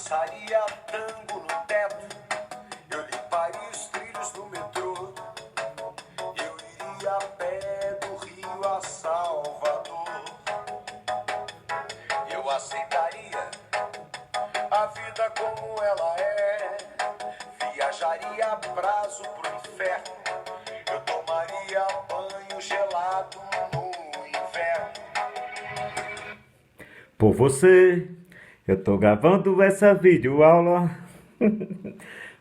dançaria tango no teto, eu limparia os trilhos do metrô, eu iria a pé do Rio a Salvador, eu aceitaria a vida como ela é, viajaria a prazo pro inferno, eu tomaria banho gelado no inverno. Por você, eu tô gravando essa videoaula.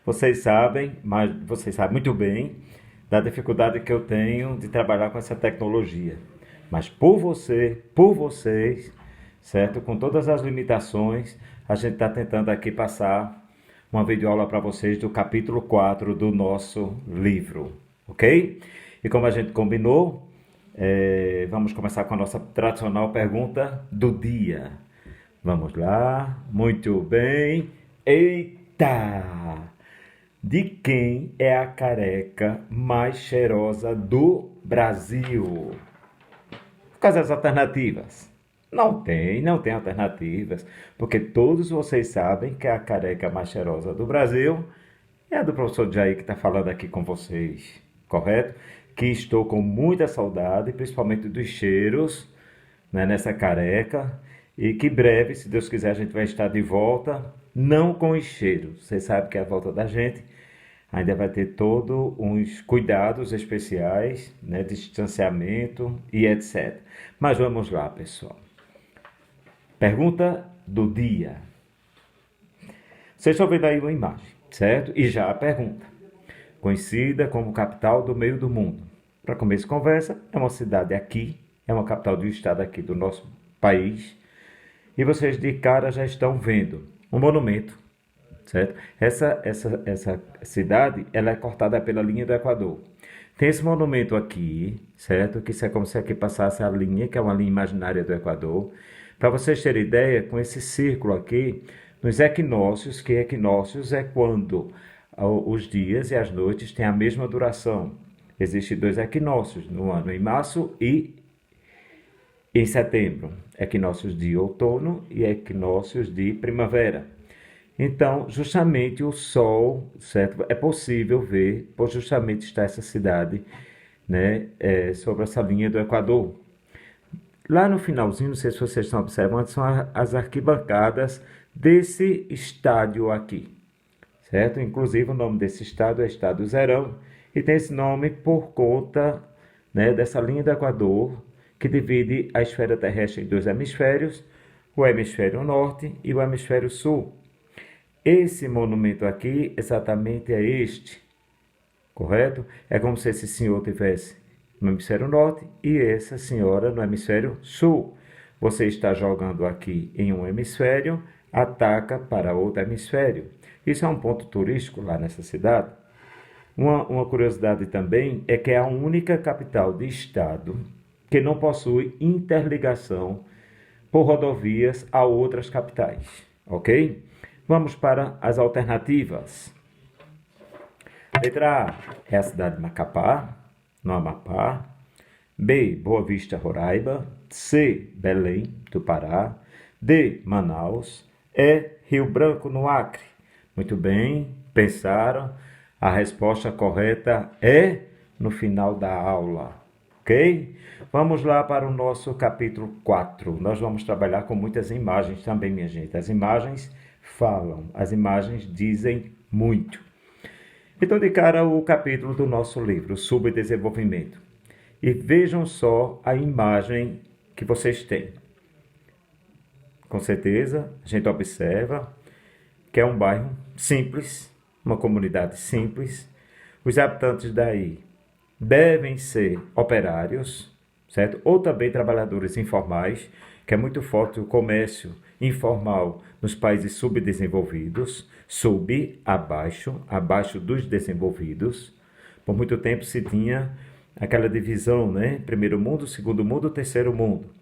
Vocês sabem, mas vocês sabem muito bem da dificuldade que eu tenho de trabalhar com essa tecnologia. Mas por você, por vocês, certo? Com todas as limitações, a gente está tentando aqui passar uma videoaula para vocês do capítulo 4 do nosso livro, ok? E como a gente combinou, vamos começar com a nossa tradicional pergunta do dia. Vamos lá, muito bem. Eita! De quem é a careca mais cheirosa do Brasil? Quais as alternativas? Não tem alternativas, porque todos vocês sabem que a careca mais cheirosa do Brasil é a do professor Jair que está falando aqui com vocês, correto? Que estou com muita saudade, principalmente dos cheiros, né, nessa careca, e que breve, se Deus quiser, a gente vai estar de volta, não com os cheiros. Vocês sabem que a volta da gente ainda vai ter todos uns cuidados especiais, né, distanciamento e etc. Mas vamos lá, pessoal. Pergunta do dia. Vocês estão vendo aí uma imagem, certo? E já a pergunta. Conhecida como capital do meio do mundo. Para começo de conversa, é uma cidade aqui, é uma capital do estado aqui do nosso país. E vocês de cara já estão vendo um monumento, certo? Essa cidade, ela é cortada pela linha do Equador. Tem esse monumento aqui, certo? Que isso é como se aqui passasse a linha, que é uma linha imaginária do Equador. Para vocês terem ideia, com esse círculo aqui, nos equinócios, que equinócios é quando os dias e as noites têm a mesma duração. Existem 2 equinócios no ano, em março e em setembro. Equinócios de outono e equinócios de primavera. Então, justamente o Sol, certo? É possível ver, por justamente estar essa cidade, né, sobre essa linha do Equador. Lá no finalzinho, não sei se vocês estão observando, são as arquibancadas desse estádio aqui, certo? Inclusive o nome desse estádio é Estádio Zerão e tem esse nome por conta, né, dessa linha do Equador que divide a esfera terrestre em 2 hemisférios, o hemisfério norte e o hemisfério sul. Esse monumento aqui exatamente é este, correto? É como se esse senhor tivesse no hemisfério norte e essa senhora no hemisfério sul. Você está jogando aqui em um hemisfério, ataca para outro hemisfério. Isso é um ponto turístico lá nessa cidade. Uma curiosidade também é que é a única capital de estado que não possui interligação por rodovias a outras capitais, ok? Vamos para as alternativas. Letra A é a cidade de Macapá, no Amapá. B, Boa Vista, Roraima. C, Belém, do Pará. D, Manaus. E, Rio Branco, no Acre. Muito bem, pensaram. A resposta correta é no final da aula, ok? Vamos lá para o nosso capítulo 4. Nós vamos trabalhar com muitas imagens também, minha gente. As imagens falam, as imagens dizem muito. Então, de cara, o capítulo do nosso livro, Subdesenvolvimento. E vejam só a imagem que vocês têm. Com certeza, a gente observa que é um bairro simples, uma comunidade simples. Os habitantes daí devem ser operários, certo? Ou também trabalhadores informais, que é muito forte o comércio informal nos países subdesenvolvidos, abaixo dos desenvolvidos. Por muito tempo se tinha aquela divisão, né? Primeiro mundo, segundo mundo, terceiro mundo.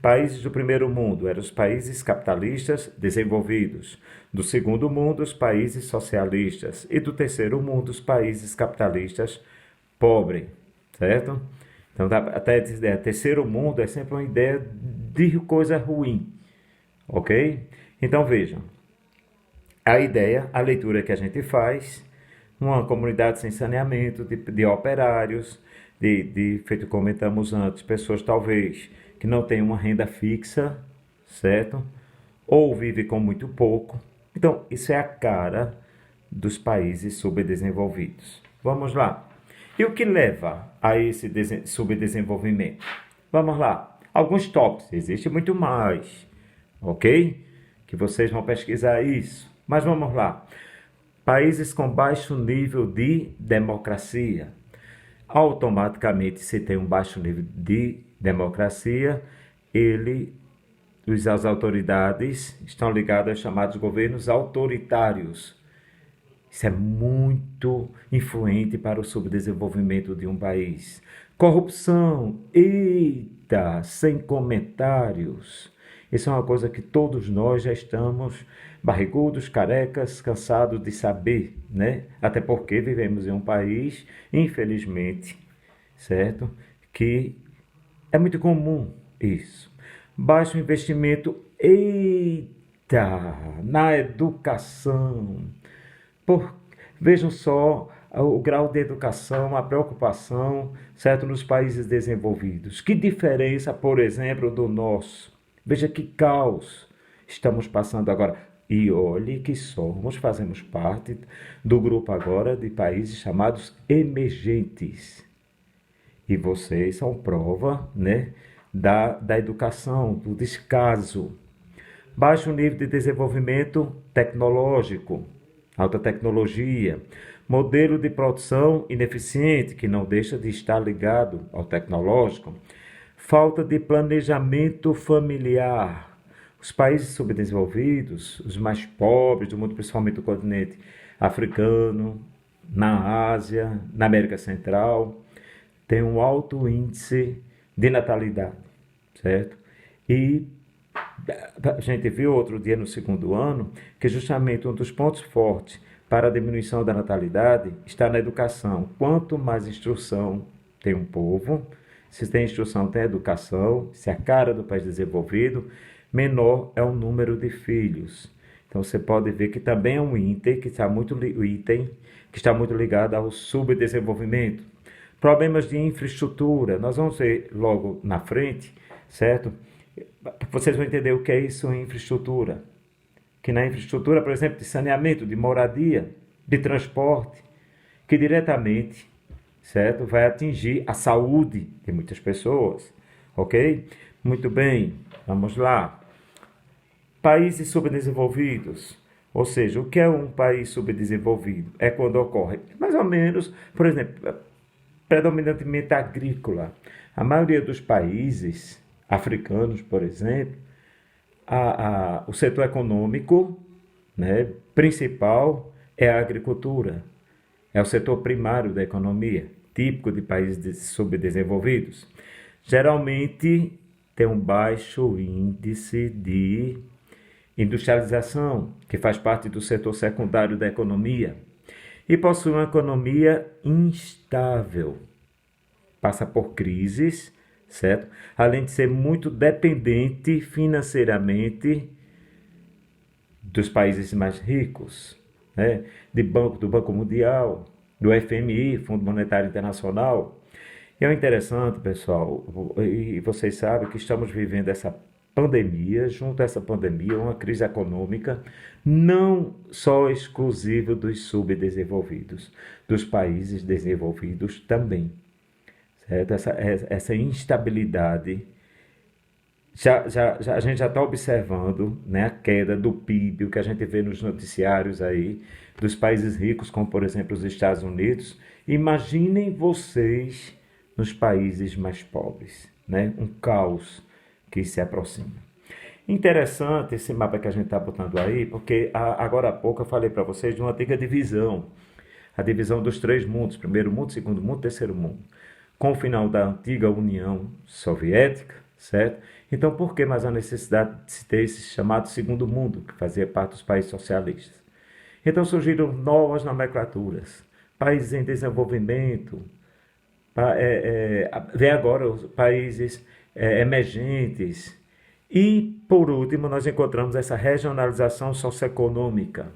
Países do primeiro mundo eram os países capitalistas desenvolvidos, do segundo mundo os países socialistas e do terceiro mundo os países capitalistas pobres, certo? Então, até dizer, terceiro mundo é sempre uma ideia de coisa ruim, ok? Então, vejam, A ideia, a leitura que a gente faz, uma comunidade sem saneamento, de operários, feito como comentamos antes, pessoas talvez que não têm uma renda fixa, certo? Ou vivem com muito pouco. Então, isso é a cara dos países subdesenvolvidos. Vamos lá. E o que leva a esse subdesenvolvimento? Vamos lá. Alguns tópicos, existe muito mais, ok? Que vocês vão pesquisar isso. Mas vamos lá. Países com baixo nível de democracia. Automaticamente, se tem um baixo nível de democracia, as autoridades estão ligadas aos chamados governos autoritários. Isso é muito influente para o subdesenvolvimento de um país. Corrupção, eita, sem comentários. Isso é uma coisa que todos nós já estamos barrigudos, carecas, cansados de saber, né? Até porque vivemos em um país, infelizmente, certo? Que é muito comum isso. Baixo investimento, eita, na educação. Por, vejam só o grau de educação, a preocupação, certo, nos países desenvolvidos. Que diferença, por exemplo, do nosso. Veja que caos estamos passando agora. E olhe que fazemos parte do grupo agora de países chamados emergentes. E vocês são prova, né, da educação, do descaso. Baixo nível de desenvolvimento tecnológico, alta tecnologia, modelo de produção ineficiente, que não deixa de estar ligado ao tecnológico, falta de planejamento familiar. Os países subdesenvolvidos, os mais pobres do mundo, principalmente do continente africano, na Ásia, na América Central, têm um alto índice de natalidade, certo? E a gente viu outro dia no segundo ano que justamente um dos pontos fortes para a diminuição da natalidade está na educação. Quanto mais instrução tem um povo, se tem instrução, tem educação, se é a cara do país desenvolvido, menor é o número de filhos. Então você pode ver que também é um item que está muito ligado ao subdesenvolvimento. Problemas de infraestrutura, nós vamos ver logo na frente, certo? Vocês vão entender o que é isso em infraestrutura. Que na infraestrutura, por exemplo, de saneamento, de moradia, de transporte, que diretamente, certo, vai atingir a saúde de muitas pessoas, ok? Muito bem, vamos lá. Países subdesenvolvidos, ou seja, o que é um país subdesenvolvido? É quando ocorre, mais ou menos, por exemplo, predominantemente agrícola. A maioria dos países africanos, por exemplo, o setor econômico, né, principal é a agricultura. É o setor primário da economia, típico de países subdesenvolvidos. Geralmente tem um baixo índice de industrialização, que faz parte do setor secundário da economia, e possui uma economia instável. Passa por crises, certo? Além de ser muito dependente financeiramente dos países mais ricos, né? Do Banco Mundial, do FMI, Fundo Monetário Internacional. E é interessante, pessoal, e vocês sabem que estamos vivendo essa pandemia, junto a essa pandemia, uma crise econômica, não só exclusiva dos subdesenvolvidos, dos países desenvolvidos também. Certo? Essa instabilidade, a gente já está observando, né, a queda do PIB, o que a gente vê nos noticiários aí, dos países ricos, como por exemplo os Estados Unidos. Imaginem vocês nos países mais pobres, né? Um caos que se aproxima. Interessante esse mapa que a gente está botando aí, porque agora há pouco eu falei para vocês de uma antiga divisão, a divisão dos três mundos, primeiro mundo, segundo mundo, terceiro mundo, com o final da antiga União Soviética, certo? Então, por que mais a necessidade de se ter esse chamado segundo mundo, que fazia parte dos países socialistas? Então surgiram novas nomenclaturas, países em desenvolvimento, vem agora os países emergentes. E, por último, nós encontramos essa regionalização socioeconômica.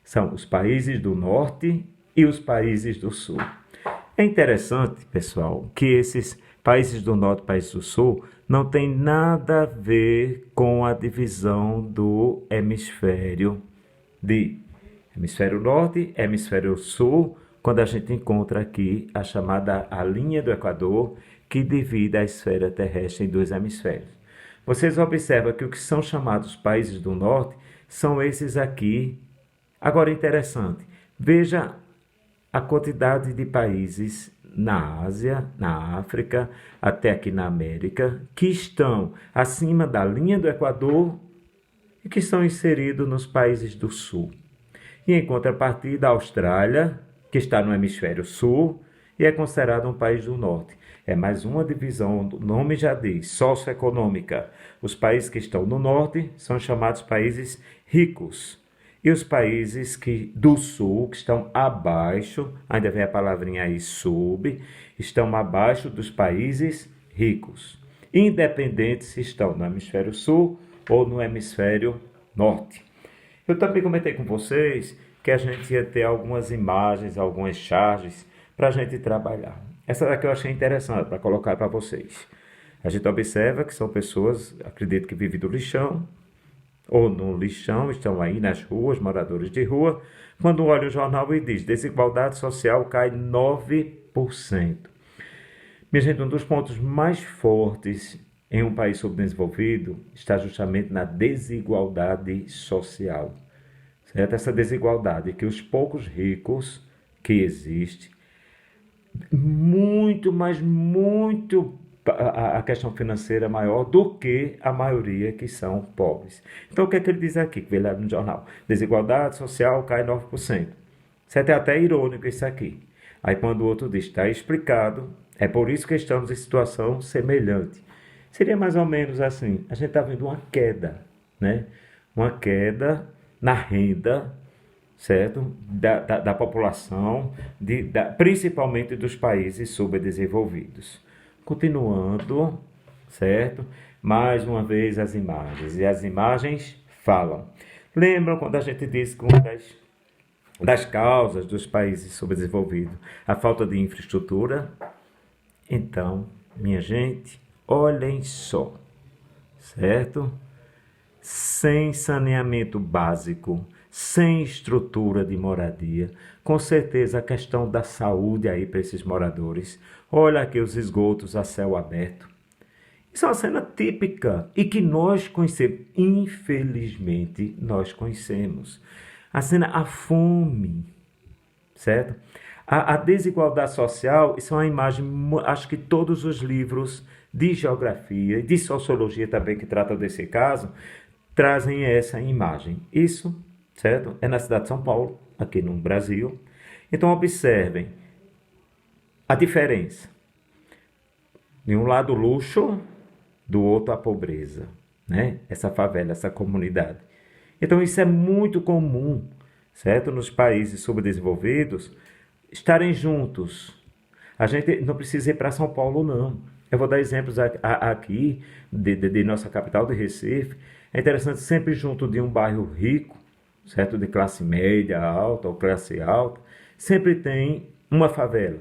São os países do norte e os países do sul. É interessante, pessoal, que esses países do norte e países do sul não têm nada a ver com a divisão do hemisfério de hemisfério norte, hemisfério sul, quando a gente encontra aqui a chamada a linha do Equador, que divide a esfera terrestre em dois hemisférios. Vocês observam que o que são chamados países do norte são esses aqui. Agora, interessante, veja a quantidade de países na Ásia, na África, até aqui na América, que estão acima da linha do Equador e que estão inseridos nos países do sul. E em contrapartida, a Austrália, que está no hemisfério sul e é considerado um país do norte. É mais uma divisão, o nome já diz, socioeconômica. Os países que estão no norte são chamados países ricos. E os países do sul, que estão abaixo, ainda vem a palavrinha aí, sub, estão abaixo dos países ricos, independente se estão no hemisfério sul ou no hemisfério norte. Eu também comentei com vocês que a gente ia ter algumas imagens, algumas charges para a gente trabalhar. Essa daqui eu achei interessante para colocar para vocês. A gente observa que são pessoas, acredito que vivem do lixão, ou no lixão, estão aí nas ruas, moradores de rua, quando olha o jornal e diz, desigualdade social cai 9%. Minha gente, um dos pontos mais fortes em um país subdesenvolvido está justamente na desigualdade social. Certo? Essa desigualdade que os poucos ricos que existem, muito, mas muito a questão financeira maior do que a maioria que são pobres. Então, o que é que ele diz aqui, que veio lá no jornal? Desigualdade social cai 9%. Certo? É até irônico isso aqui. Aí, quando o outro diz, está explicado, é por isso que estamos em situação semelhante. Seria mais ou menos assim, a gente está vendo uma queda, né? Uma queda na renda, certo? Da população, principalmente dos países subdesenvolvidos. Continuando, certo? Mais uma vez as imagens. E as imagens falam. Lembram quando a gente disse que uma das causas dos países subdesenvolvidos, a falta de infraestrutura? Então, minha gente, olhem só, certo? Sem saneamento básico, sem estrutura de moradia, com certeza a questão da saúde aí para esses moradores. Olha aqui os esgotos a céu aberto. Isso é uma cena típica e que nós conhecemos, infelizmente nós conhecemos. A cena, a fome, certo? A desigualdade social, isso é uma imagem, acho que todos os livros de geografia e de sociologia também que tratam desse caso, trazem essa imagem. Isso, certo? É na cidade de São Paulo, aqui no Brasil. Então, observem a diferença. De um lado, o luxo, do outro, a pobreza, né? Essa favela, essa comunidade. Então, isso é muito comum, certo? Nos países subdesenvolvidos, estarem juntos. A gente não precisa ir para São Paulo, não. Eu vou dar exemplos aqui de nossa capital, de Recife. É interessante, sempre junto de um bairro rico, certo? De classe média, alta ou classe alta, sempre tem uma favela.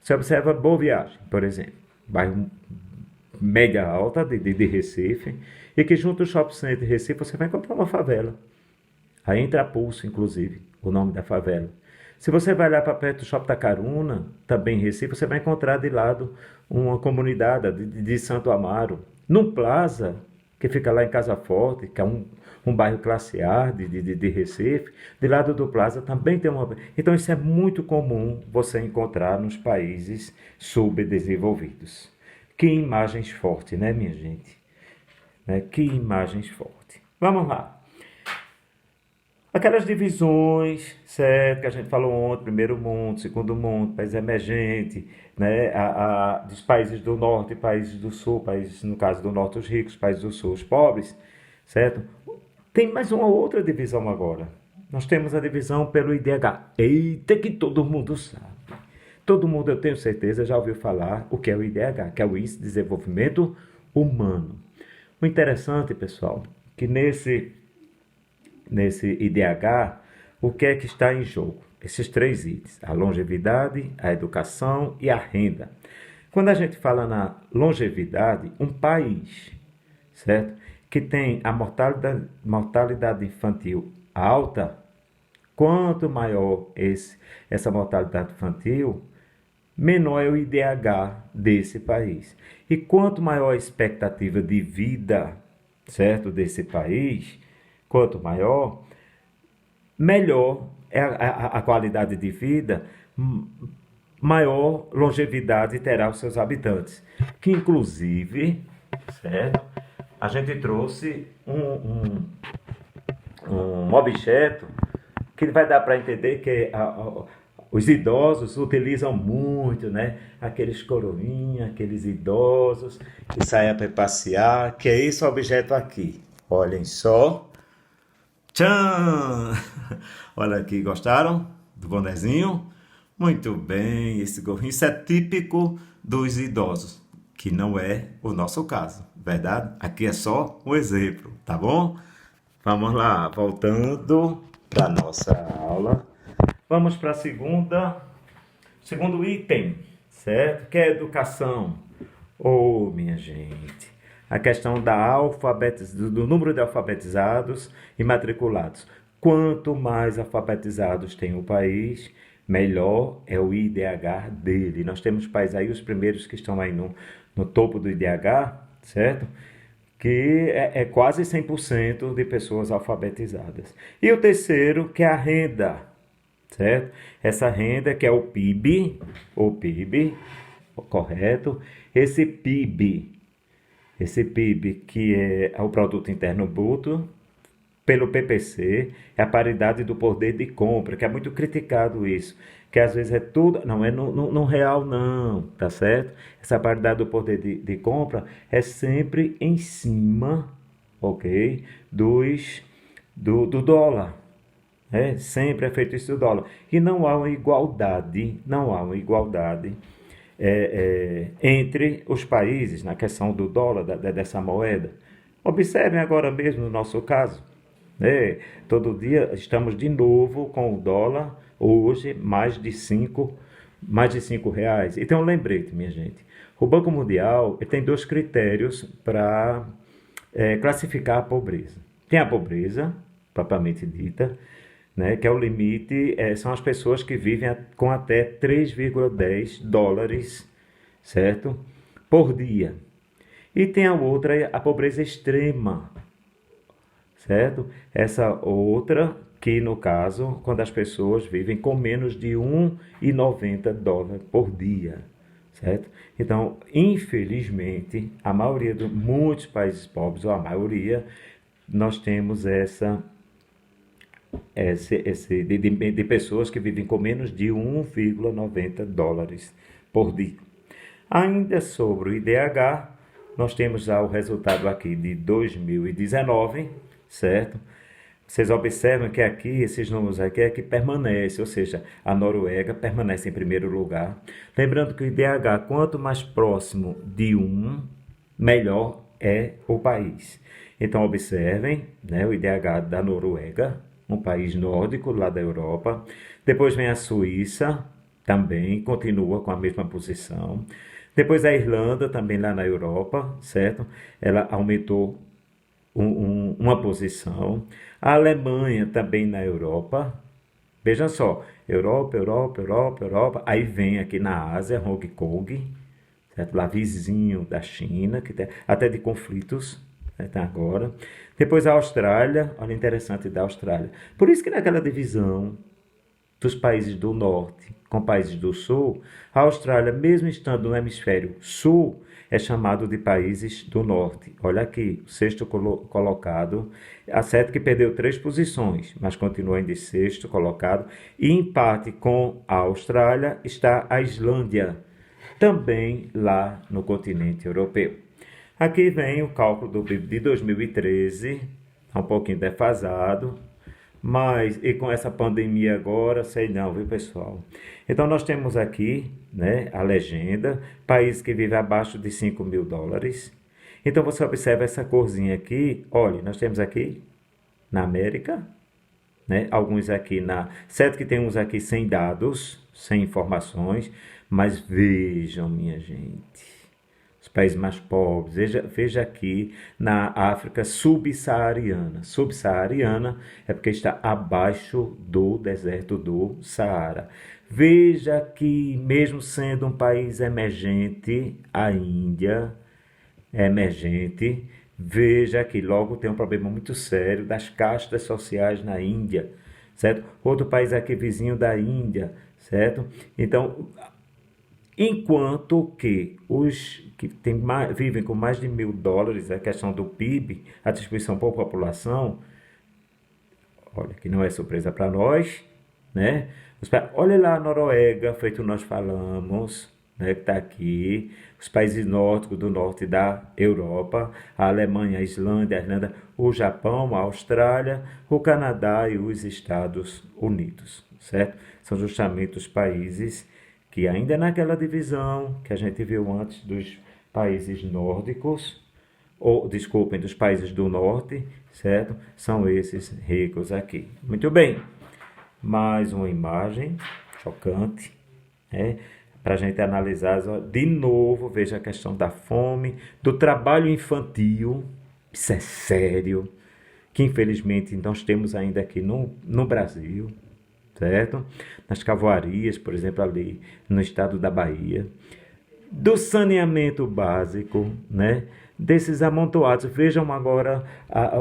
Você observa Boa Viagem, por exemplo, bairro média alta de Recife, e que junto ao Shopping Center de Recife você vai encontrar uma favela. Aí entra Pulso, inclusive, o nome da favela. Se você vai lá para perto do Shopping Tacaruna, também em Recife, você vai encontrar de lado uma comunidade de Santo Amaro. Num Plaza, que fica lá em Casa Forte, que é um bairro classe A de Recife, de lado do Plaza também tem uma... Então isso é muito comum você encontrar nos países subdesenvolvidos. Que imagens fortes, né, minha gente? Né? Que imagens fortes. Vamos lá. Aquelas divisões, certo, que a gente falou ontem, primeiro mundo, segundo mundo, país emergente, né, dos países do norte e países do sul, países, no caso do norte, os ricos, países do sul, os pobres, certo? Tem mais uma outra divisão agora. Nós temos a divisão pelo IDH. Eita, que todo mundo sabe. Todo mundo, eu tenho certeza, já ouviu falar o que é o IDH, que é o Índice de Desenvolvimento Humano. O interessante, pessoal, que nesse IDH, o que é que está em jogo? Esses três itens: a longevidade, a educação e a renda. Quando a gente fala na longevidade, um país, certo, que tem a mortalidade infantil alta, quanto maior essa mortalidade infantil, menor é o IDH desse país. E quanto maior a expectativa de vida, certo, desse país, quanto maior, melhor é a qualidade de vida, maior longevidade terá os seus habitantes. Que inclusive, certo, a gente trouxe um objeto que vai dar para entender que os idosos utilizam muito, né? Aqueles coroinha, aqueles idosos que saem para passear, que é esse objeto aqui. Olhem só. Tchan! Olha aqui, gostaram do bonezinho? Muito bem, esse gorrinho, isso é típico dos idosos, que não é o nosso caso, verdade? Aqui é só um exemplo, tá bom? Vamos lá, voltando para a nossa aula. Vamos para segundo item, certo? Que é educação. Oh, minha gente, a questão do número de alfabetizados e matriculados. Quanto mais alfabetizados tem o país, melhor é o IDH dele. Nós temos países aí, os primeiros que estão aí no topo do IDH, certo? Que é quase 100% de pessoas alfabetizadas. E o terceiro, que é a renda, certo? Essa renda que é o PIB, correto? Esse PIB que é o Produto Interno Bruto, pelo PPC, é a paridade do poder de compra, que é muito criticado isso, que às vezes é tudo, não é no real não, tá certo? Essa paridade do poder de compra é sempre em cima, ok, do dólar, sempre é feito isso do dólar, e não há uma igualdade, entre os países na questão do dólar, dessa moeda. Observem agora mesmo no nosso caso, todo dia estamos de novo com o dólar, hoje mais de 5 reais. E tem um lembrete, minha gente. O Banco Mundial tem dois critérios para classificar a pobreza. Tem a pobreza, propriamente dita, né, que é o limite, são as pessoas que vivem com até 3,10 dólares, certo? Por dia. E tem a outra, a pobreza extrema, certo? Essa outra, que no caso, quando as pessoas vivem com menos de 1,90 dólares por dia, certo? Então, infelizmente, a maioria de muitos países pobres, ou a maioria, nós temos de pessoas que vivem com menos de 1,90 dólares por dia. Ainda sobre o IDH, nós temos já o resultado aqui de 2019, certo? Vocês observam que aqui, esses números aqui é que permanece, ou seja, a Noruega permanece em primeiro lugar. Lembrando que o IDH, quanto mais próximo de 1, melhor é o país. Então, observem, né, o IDH da Noruega, um país nórdico lá da Europa. Depois vem a Suíça, também continua com a mesma posição. Depois a Irlanda, também lá na Europa, certo? Ela aumentou uma posição. A Alemanha também na Europa. Vejam só, Europa. Aí vem aqui na Ásia, Hong Kong, certo? Lá vizinho da China, que tem até de conflitos, tá agora. Depois a Austrália, olha interessante da Austrália. Por isso que naquela divisão dos países do norte com países do sul, a Austrália, mesmo estando no hemisfério sul, é chamado de países do norte. Olha aqui, o sexto colocado, a certo que perdeu 3 posições, mas continua em sexto colocado. E empate com a Austrália está a Islândia, também lá no continente europeu. Aqui vem o cálculo do PIB de 2013, um pouquinho defasado, mas e com essa pandemia agora, sei não, viu pessoal? Então nós temos aqui, né, a legenda, país que vive abaixo de 5 mil dólares. Então você observa essa corzinha aqui, olha, nós temos aqui na América, né? Alguns aqui certo que tem uns aqui sem dados, sem informações, mas vejam, minha gente, os países mais pobres, veja aqui na África subsaariana. Subsaariana é porque está abaixo do deserto do Saara. Veja que, mesmo sendo um país emergente, a Índia é emergente, veja que logo tem um problema muito sério das castas sociais na Índia, certo? Outro país aqui vizinho da Índia, certo? Então, enquanto que os que vivem com mais de US$ 1.000, a questão do PIB, a distribuição por população, olha, que não é surpresa para nós, né? Olha lá a Noruega, feito nós falamos, né, que está aqui, os países nórdicos do norte da Europa, a Alemanha, a Islândia, a Irlanda, o Japão, a Austrália, o Canadá e os Estados Unidos, certo? São justamente os países que ainda naquela divisão que a gente viu antes dos países nórdicos, ou, desculpem, dos países do norte, certo? São esses ricos aqui. Muito bem. Mais uma imagem chocante, né? Para a gente analisar de novo, veja a questão da fome, do trabalho infantil, isso é sério, que infelizmente nós temos ainda aqui no Brasil, certo? Nas cavoarias, por exemplo, ali no estado da Bahia, do saneamento básico, né? Desses amontoados. Vejam agora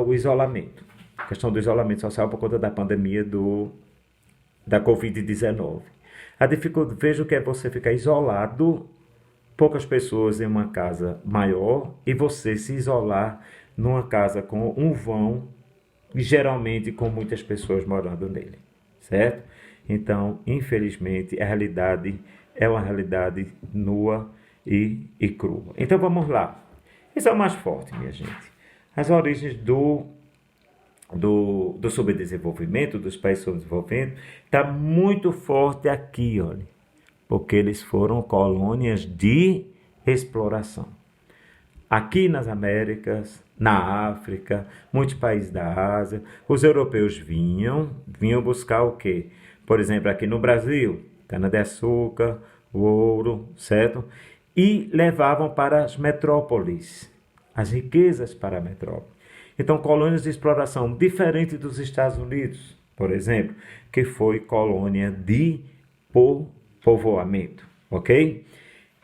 o isolamento, a questão do isolamento social por conta da pandemia da Covid-19. A dificuldade, veja o que é você ficar isolado, poucas pessoas em uma casa maior, e você se isolar numa casa com um vão, geralmente com muitas pessoas morando nele, certo? Então, infelizmente, a realidade é uma realidade nua e crua. Então, vamos lá. Isso é o mais forte, minha gente. As origens do subdesenvolvimento, dos países subdesenvolvendo, está muito forte aqui, olha, porque eles foram colônias de exploração. Aqui nas Américas, na África, muitos países da Ásia, os europeus vinham buscar o quê? Por exemplo, aqui no Brasil, cana-de-açúcar, o ouro, certo? E levavam para as metrópoles, as riquezas para a metrópole. Então, colônias de exploração, diferente dos Estados Unidos, por exemplo, que foi colônia de povoamento, ok?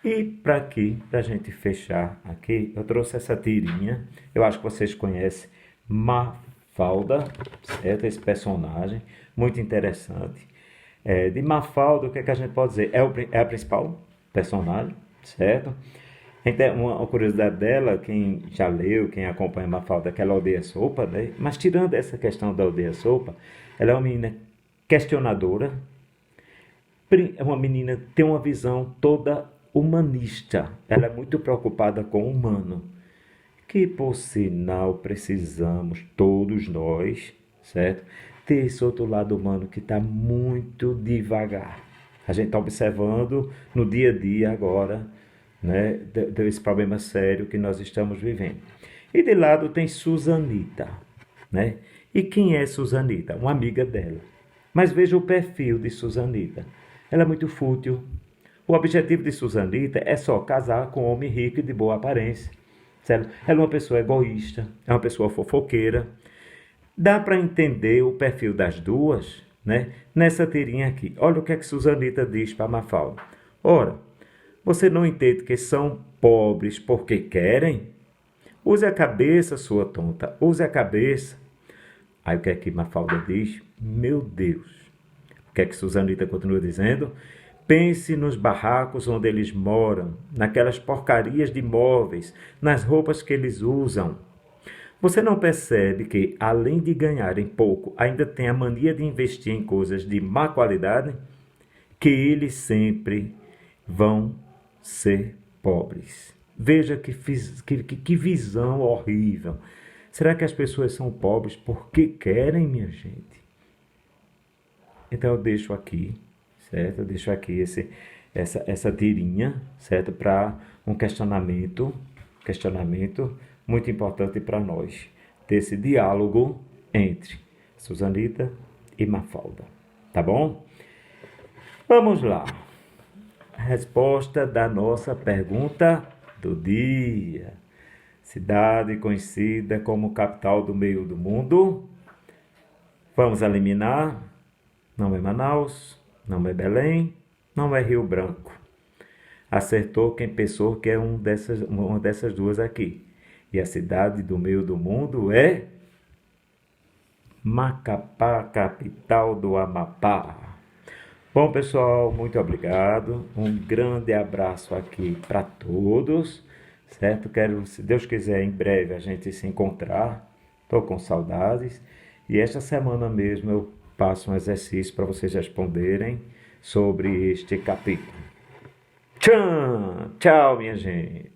E para a gente fechar aqui, eu trouxe essa tirinha, eu acho que vocês conhecem, Mafalda, certo? Esse personagem, muito interessante. De Mafalda, o que a gente pode dizer? É a principal personagem, certo? Então, uma curiosidade dela, quem já leu, quem acompanha Mafalda, é que ela odeia sopa, né? Mas tirando essa questão da odeia sopa, ela é uma menina questionadora, é uma menina que tem uma visão toda humanista, ela é muito preocupada com o humano, que por sinal precisamos todos nós, certo? Ter esse outro lado humano que está muito devagar. A gente está observando no dia a dia agora, né, desse problema sério que nós estamos vivendo. E de lado tem Susanita, né? E quem é Susanita? Uma amiga dela. Mas veja o perfil de Susanita. Ela é muito fútil. O objetivo de Susanita é só casar com um homem rico e de boa aparência, certo? Ela é uma pessoa egoísta, é uma pessoa fofoqueira. Dá para entender o perfil das duas, né? Nessa tirinha aqui. Olha o que é que Susanita diz para Mafalda. Ora, você não entende que são pobres porque querem? Use a cabeça, sua tonta. Use a cabeça. Aí o que é que Mafalda diz? Meu Deus. O que é que Susanita continua dizendo? Pense nos barracos onde eles moram, naquelas porcarias de móveis, nas roupas que eles usam. Você não percebe que, além de ganharem pouco, ainda tem a mania de investir em coisas de má qualidade? Que eles sempre vão ser pobres. Veja que visão horrível. Será que as pessoas são pobres porque querem, minha gente? Então eu deixo aqui, certo? Eu deixo aqui essa tirinha, certo? Para um questionamento muito importante para nós. Ter esse diálogo entre Susanita e Mafalda. Tá bom? Vamos lá. Resposta da nossa pergunta do dia. Cidade conhecida como capital do meio do mundo. Vamos eliminar. Não é Manaus, não é Belém, não é Rio Branco. Acertou quem pensou que é uma dessas duas aqui. E a cidade do meio do mundo é Macapá, capital do Amapá. Bom, pessoal, muito obrigado. Um grande abraço aqui para todos, certo? Quero, se Deus quiser, em breve a gente se encontrar. Estou com saudades. E esta semana mesmo eu passo um exercício para vocês responderem sobre este capítulo. Tchau, tchau, minha gente.